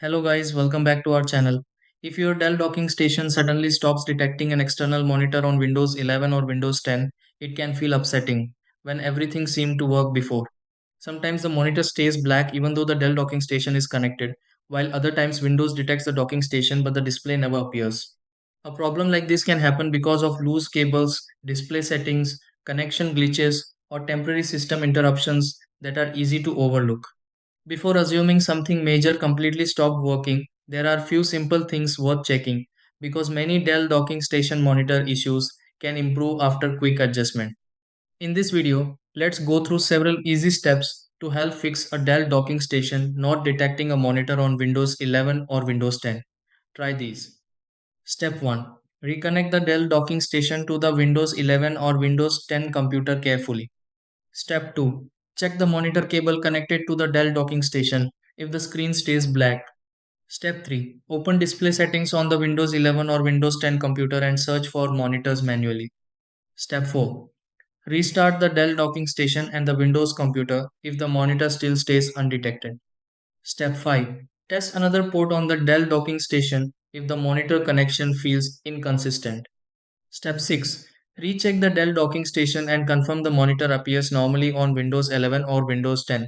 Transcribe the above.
Hello guys, welcome back to our channel. If your Dell docking station suddenly stops detecting an external monitor on Windows 11 or Windows 10, it can feel upsetting when everything seemed to work before. Sometimes the monitor stays black even though the Dell docking station is connected, while other times Windows detects the docking station but the display never appears. A problem like this can happen because of loose cables, display settings, connection glitches, or temporary system interruptions that are easy to overlook. Before assuming something major completely stopped working, there are few simple things worth checking because many Dell docking station monitor issues can improve after quick adjustment. In this video, let's go through several easy steps to help fix a Dell docking station not detecting a monitor on Windows 11 or Windows 10. Try these. Step 1. Reconnect the Dell docking station to the Windows 11 or Windows 10 computer carefully. Step 2. Check the monitor cable connected to the Dell docking station if the screen stays black. Step 3. Open display settings on the Windows 11 or Windows 10 computer and search for monitors manually. Step 4. Restart the Dell docking station and the Windows computer if the monitor still stays undetected. Step 5. Test another port on the Dell docking station if the monitor connection feels inconsistent. Step 6. Recheck the Dell docking station and confirm the monitor appears normally on Windows 11 or Windows 10